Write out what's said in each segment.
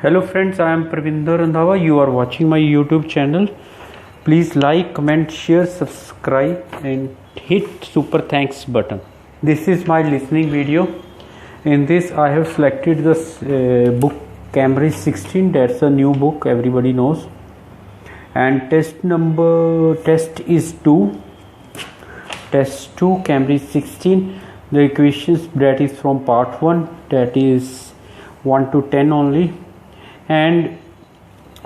Hello friends, I am PARVINDERRANDHAWAIELTS. You are watching my YouTube channel. Please like, comment, share, subscribe and hit super thanks button. This is my listening video. In this I have selected the book Cambridge 16. That's a new book, everybody knows. And test is 2. Test 2 Cambridge 16. The equations that is from part 1, that is 1 to 10 only. And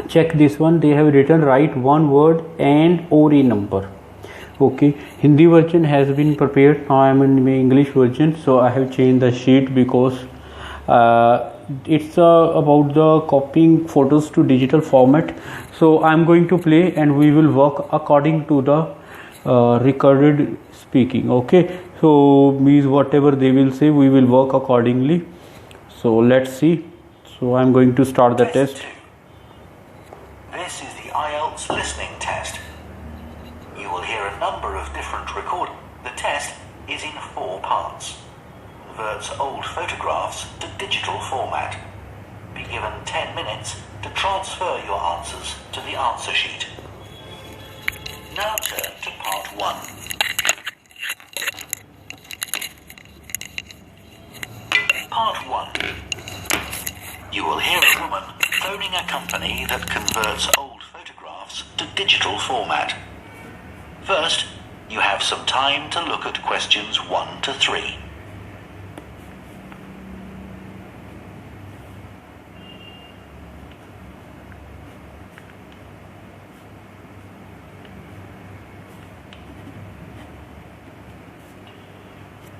check this one, they have written write one word and or a number. Okay, Hindi version has been prepared. Now I am in the English version, so I have changed the sheet because it's about the copying photos to digital format. So I am going to play and we will work according to the recorded speaking. Okay, so means whatever they will say, we will work accordingly. So let's see. So I'm going to start the test. This is the Ielts listening test. You will hear a number of different recordings. The test is in 4 parts. Converts old photographs to digital format. Be given 10 minutes to transfer your answers to the answer sheet. Now turn to part 1. Part 1. You will hear a woman phoning a company that converts old photographs to digital format. First, you have some time to look at questions 1 to 3.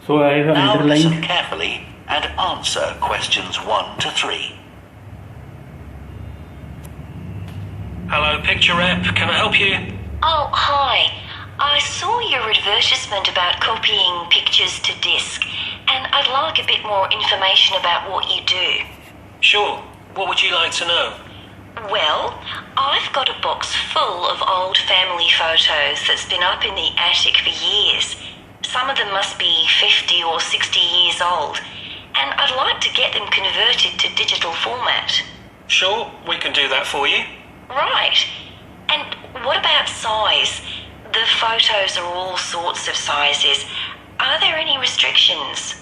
So I have now underlined. Listen carefully and answer questions 1 to 3. Hello, Picture Rep. Can I help you? Oh, hi. I saw your advertisement about copying pictures to disk, and I'd like a bit more information about what you do. Sure. What would you like to know? Well, I've got a box full of old family photos that's been up in the attic for years. Some of them must be 50 or 60 years old, and I'd like to get them converted to digital format. Sure, we can do that for you. Right. And what about size? The photos are all sorts of sizes. Are there any restrictions?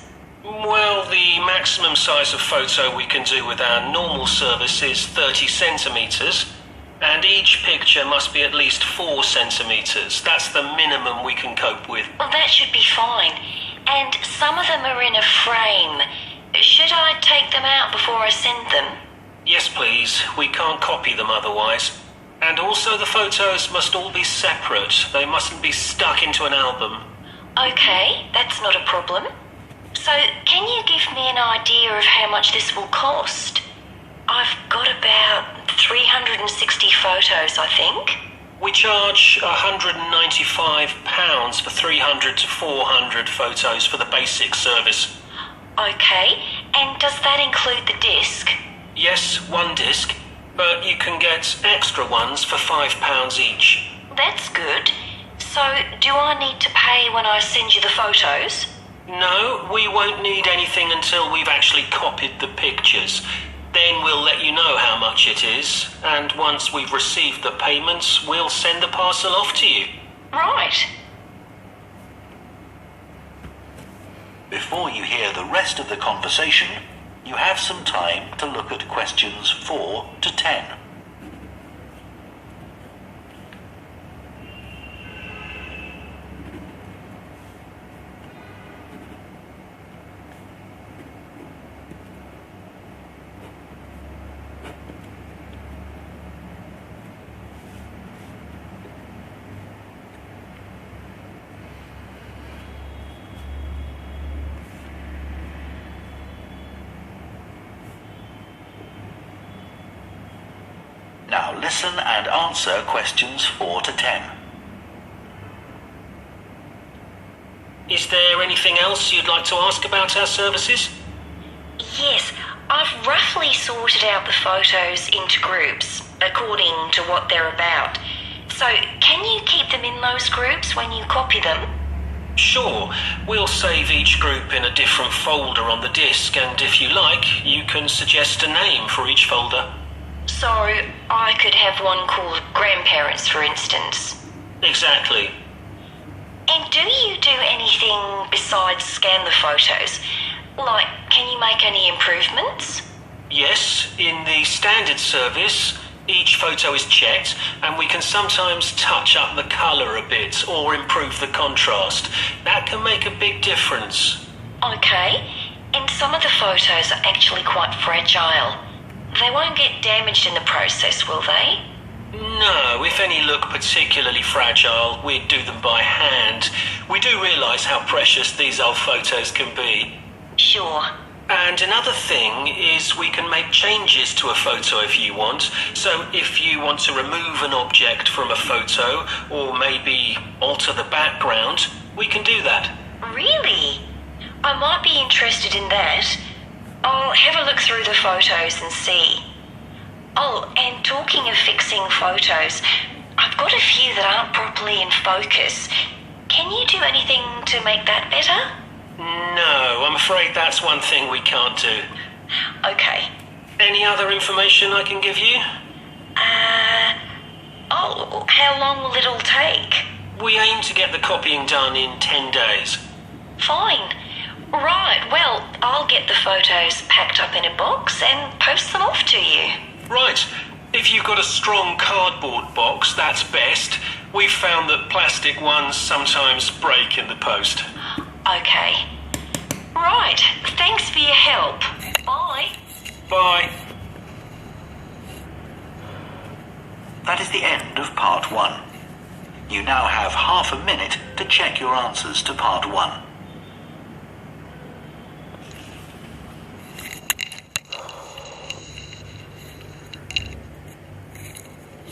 Well, the maximum size of photo we can do with our normal service is 30 centimetres, and each picture must be at least 4 centimetres. That's the minimum we can cope with. Well, that should be fine. And some of them are in a frame. Should I take them out before I send them? Yes, please. We can't copy them otherwise. And also the photos must all be separate. They mustn't be stuck into an album. Okay, that's not a problem. So, can you give me an idea of how much this will cost? I've got about 360 photos, I think. We charge £195 for 300 to 400 photos for the basic service. Okay, and does that include the disc? Yes, 1 disc, but you can get extra ones for £5 each. That's good. So, do I need to pay when I send you the photos? No, we won't need anything until we've actually copied the pictures. Then we'll let you know how much it is, and once we've received the payments, we'll send the parcel off to you. Right. Before you hear the rest of the conversation, you have some time to look at questions 4 to 10. Now listen and answer questions 4 to 10. Is there anything else you'd like to ask about our services? Yes, I've roughly sorted out the photos into groups, according to what they're about. So, can you keep them in those groups when you copy them? Sure, we'll save each group in a different folder on the disk, and if you like, you can suggest a name for each folder. So I could have one called grandparents, for instance. Exactly. And do you do anything besides scan the photos? Like, can you make any improvements? Yes, in the standard service, each photo is checked and we can sometimes touch up the colour a bit or improve the contrast. That can make a big difference. Okay, and some of the photos are actually quite fragile. They won't get damaged in the process, will they? No, if any look particularly fragile, we'd do them by hand. We do realise how precious these old photos can be. Sure. And another thing is we can make changes to a photo if you want. So if you want to remove an object from a photo or maybe alter the background, we can do that. Really? I might be interested in that. I'll have a look through the photos and see. Oh, and talking of fixing photos, I've got a few that aren't properly in focus. Can you do anything to make that better? No, I'm afraid that's one thing we can't do. Okay. Any other information I can give you? How long will it all take? We aim to get the copying done in 10 days. Fine. Right, well, I'll get the photos packed up in a box and post them off to you. Right. If you've got a strong cardboard box, that's best. We've found that plastic ones sometimes break in the post. Okay. Right, thanks for your help. Bye. Bye. That is the end of part 1. You now have half a minute to check your answers to part 1.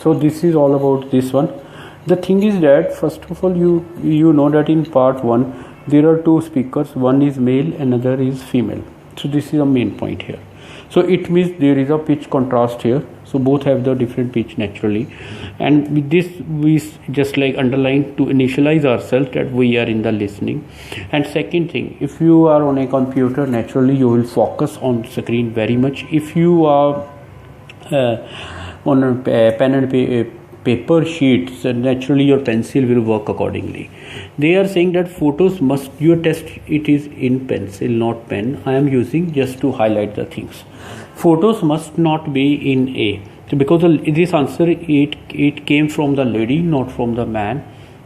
So this is all about this one. The thing is that first of all you know that in part 1 there are two speakers, one is male, another is female. So this is the main point here. So it means there is a pitch contrast here. So both have the different pitch naturally, and with this we just like underline to initialize ourselves that we are in the listening. And second thing, if you are on a computer, naturally you will focus on screen very much. If you are on a pen and paper sheets, naturally your pencil will work accordingly. They are saying that photos must, your test it is in pencil not pen. I am using just to highlight the things. Photos must not be in A. So because this answer it came from the lady, not from the man.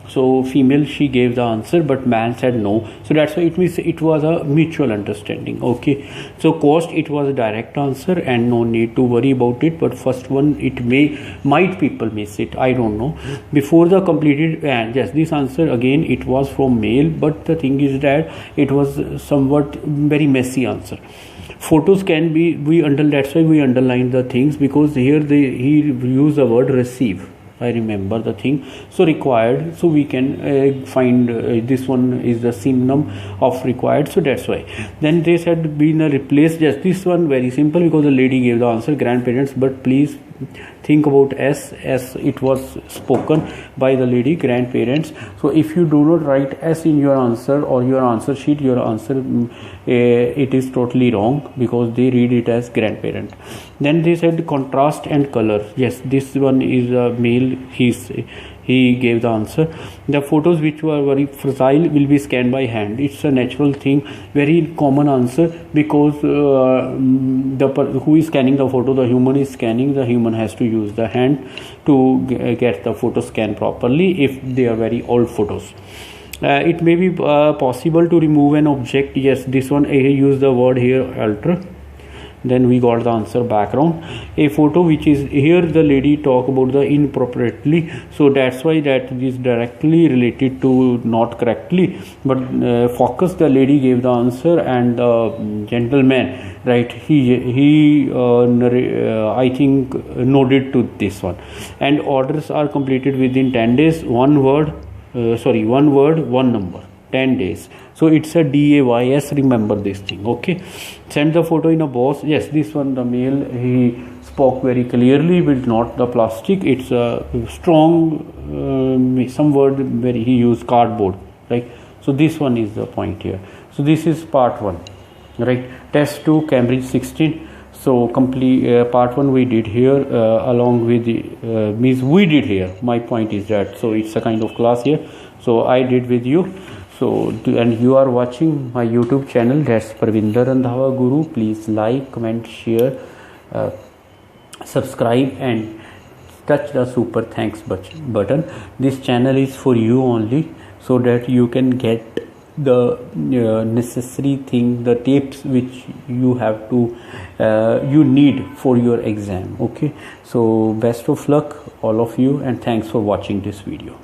So female she gave the answer, but man said no. So that's why it means it was a mutual understanding. Okay. So cost, it was a direct answer and no need to worry about it. But first one it might people miss it. I don't know. Before the completed yes, this answer again it was from male, but the thing is that it was somewhat very messy answer. Photos can be that's why we underline the things, because here he used the word receive. I remember the thing. So required, so we can find this one is the synonym of required, so that's why. Then they said being replaced. Yes, this one very simple because the lady gave the answer grandparents, but please think about S as it was spoken by the lady, grandparents. So if you do not write S in your answer or your answer sheet, your answer it is totally wrong because they read it as grandparent. Then they said contrast and color. Yes, this one is a male. He gave the answer. The photos which were very fragile will be scanned by hand. It's a natural thing, very common answer, because who is scanning the photo? The human is scanning. The human has to use the hand to get the photo scanned properly if they are very old photos. It may be possible to remove an object. Yes, this one I use the word here alter. Then we got the answer background. A photo which is here, the lady talk about the inappropriately, so that's why that is directly related to not correctly, but focus, the lady gave the answer, and the gentleman, right, he I think nodded to this one. And orders are completed within 10 days. One word, one number. 10 days. So it's a DAYS. Remember this thing. Okay. Send the photo in a box. Yes, this one, the male, he spoke very clearly, but not the plastic. It's a strong, some word where he used cardboard. Right. So this one is the point here. So this is part 1. Right. Test 2, Cambridge 16. So complete part 1 we did here, along with the means we did here. My point is that, so it's a kind of class here, so I did with you. So and you are watching my YouTube channel, that's Parvinder Randhawa Guru. Please like, comment, share, subscribe and touch the super thanks button. This channel is for you only, so that you can get the necessary thing, the tips which you have to you need for your exam. Okay, so best of luck all of you, and thanks for watching this video.